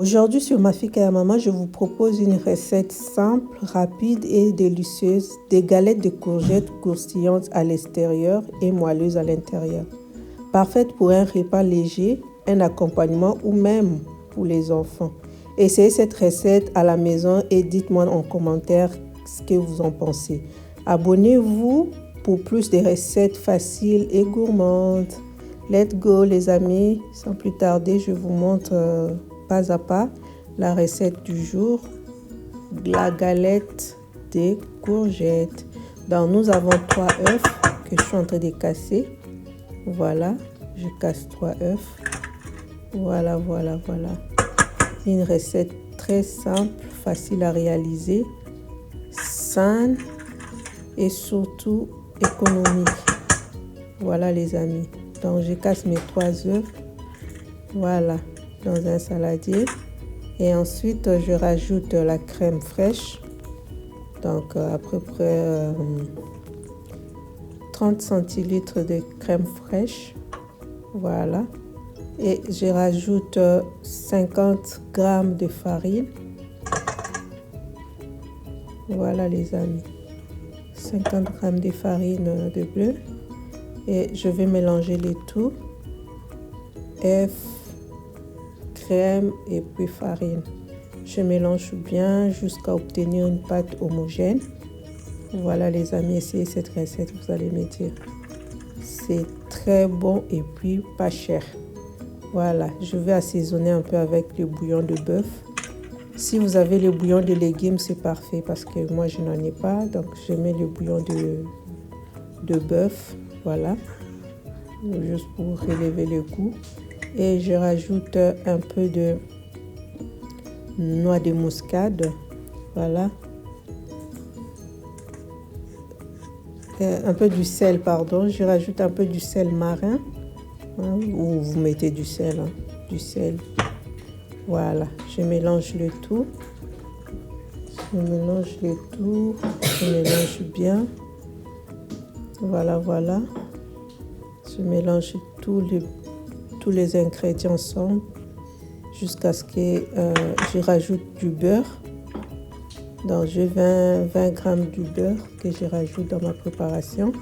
Aujourd'hui sur Mafika et Maman, je vous propose une recette simple, rapide et délicieuse des galettes de courgettes croustillantes à l'extérieur et moelleuses à l'intérieur. Parfaite pour un repas léger, un accompagnement ou même pour les enfants. Essayez cette recette à la maison et dites-moi en commentaire ce que vous en pensez. Abonnez-vous pour plus de recettes faciles et gourmandes. Let's go les amis, sans plus tarder, je vous montre pas à pas la recette du jour, la galette des courgettes. Donc nous avons 3 œufs que je suis en train de casser. Voilà, je casse 3 œufs. Voilà. Une recette très simple, facile à réaliser, saine et surtout économique. Voilà les amis. Donc je casse mes 3 œufs. Voilà, dans un saladier. Et ensuite, je rajoute la crème fraîche. Donc à peu près 30 centilitres de crème fraîche. Voilà. Et je rajoute 50 grammes de farine. Voilà les amis. 50 grammes de farine de bleu. Et je vais mélanger le tout. Œufs, crème et puis farine. Je mélange bien jusqu'à obtenir une pâte homogène. Voilà les amis, essayez cette recette, vous allez me dire. C'est très bon et puis pas cher. Voilà, je vais assaisonner un peu avec le bouillon de bœuf. Si vous avez le bouillon de légumes, c'est parfait parce que moi je n'en ai pas. Donc je mets le bouillon de bœuf, voilà, juste pour relever le goût. Et je rajoute un peu de noix de muscade, voilà. Un peu du sel, pardon. Je rajoute un peu du sel marin, hein, ou vous mettez du sel, hein, du sel. Voilà, je mélange le tout. Je mélange bien. Voilà. Je mélange tous les ingrédients ensemble jusqu'à ce que je rajoute du beurre. Donc j'ai 20 grammes du beurre que je rajoute dans ma préparation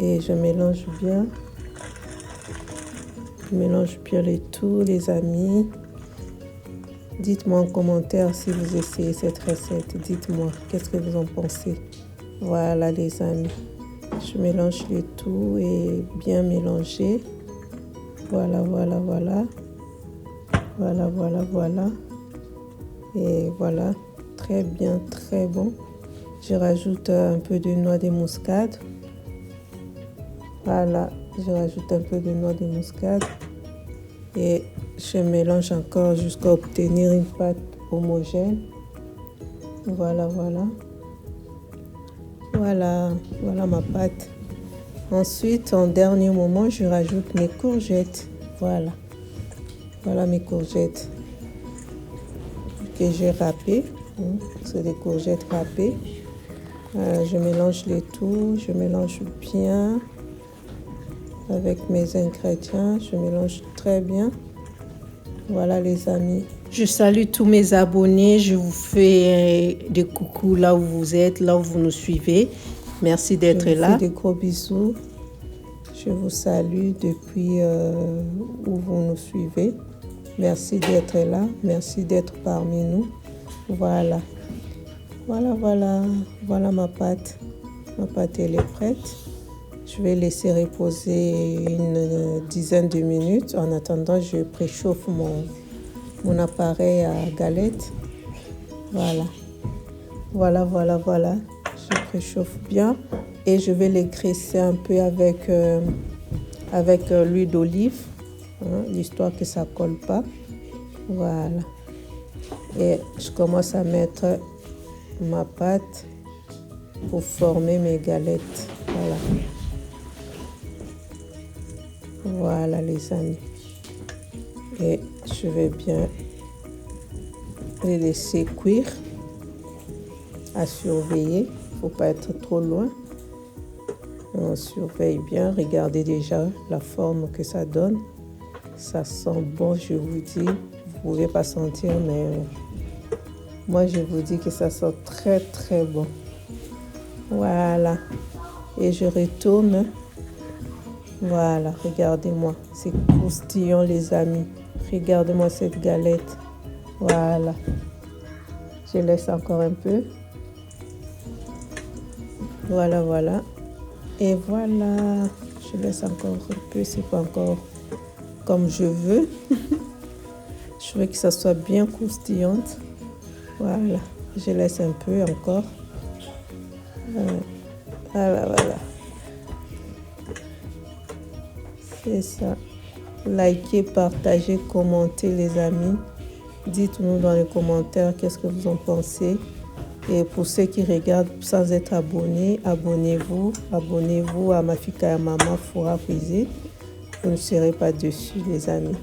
et je mélange bien. Je mélange bien le tout les amis. Dites-moi en commentaire si vous essayez cette recette. Dites-moi qu'est-ce que vous en pensez. Voilà les amis. Je mélange le tout et bien mélanger. Voilà. Et voilà, très bien, très bon. Je rajoute un peu de noix de muscade. Voilà, je rajoute un peu de noix de muscade. Et je mélange encore jusqu'à obtenir une pâte homogène. Voilà ma pâte. Ensuite, en dernier moment, je rajoute mes courgettes. Voilà mes courgettes que j'ai râpées. C'est des courgettes râpées. Je mélange le tout. Je mélange bien avec mes ingrédients. Je mélange très bien. Voilà les amis. Je salue tous mes abonnés. Je vous fais des coucous là où vous êtes, là où vous nous suivez. Merci d'être là. Je vous fais des gros bisous. Je vous salue depuis où vous nous suivez. Merci d'être là. Merci d'être parmi nous. Voilà ma pâte. Ma pâte elle est prête. Je vais laisser reposer une dizaine de minutes. En attendant, je préchauffe mon appareil à galette. Voilà. Je préchauffe bien et je vais les graisser un peu avec l'huile d'olive, hein, histoire que ça colle pas. Voilà. Et je commence à mettre ma pâte pour former mes galettes. Voilà les amis. Et je vais bien les laisser cuire. À surveiller, faut pas être trop loin. On surveille bien, regardez déjà la forme que ça donne. Ça sent bon, je vous dis. ne pouvez pas sentir, mais moi je vous dis que ça sent très très bon. Voilà. Et je retourne. Voilà, regardez-moi. C'est croustillant les amis. Regardez-moi cette galette. Voilà. Je laisse encore un peu. Voilà, voilà. Et voilà. Je laisse encore un peu. C'est pas encore comme je veux. Je veux que ça soit bien croustillante. Voilà. Je laisse un peu encore. Voilà, voilà. C'est ça. Likez, partagez, commentez les amis. Dites-nous dans les commentaires qu'est-ce que vous en pensez. Et pour ceux qui regardent sans être abonnés, abonnez-vous. Abonnez-vous à Mafika et Maman Foura Cuisine. Vous ne serez pas dessus les amis.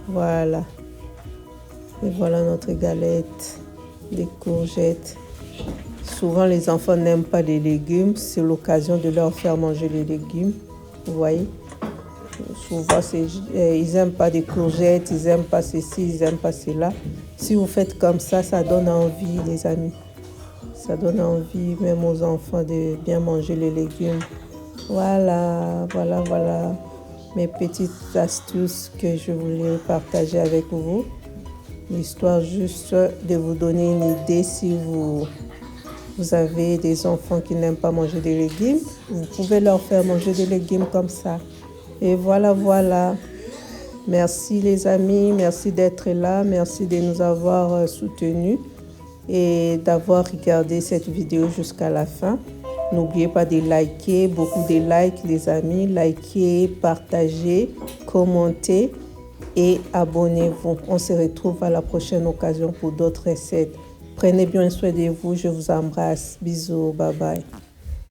Voilà. Et voilà notre galette, les courgettes. Souvent les enfants n'aiment pas les légumes. C'est l'occasion de leur faire manger les légumes. Vous voyez? Souvent, ils n'aiment pas des courgettes, ils n'aiment pas ceci, ils n'aiment pas cela. Si vous faites comme ça donne envie, les amis. Ça donne envie même aux enfants de bien manger les légumes. Voilà, voilà, voilà mes petites astuces que je voulais partager avec vous. L'histoire juste de vous donner une idée si vous avez des enfants qui n'aiment pas manger des légumes. Vous pouvez leur faire manger des légumes comme ça. Et voilà, voilà. Merci les amis, merci d'être là, merci de nous avoir soutenus et d'avoir regardé cette vidéo jusqu'à la fin. N'oubliez pas de liker, beaucoup de likes les amis. Likez, partagez, commentez et abonnez-vous. On se retrouve à la prochaine occasion pour d'autres recettes. Prenez bien soin de vous, je vous embrasse. Bisous, bye bye.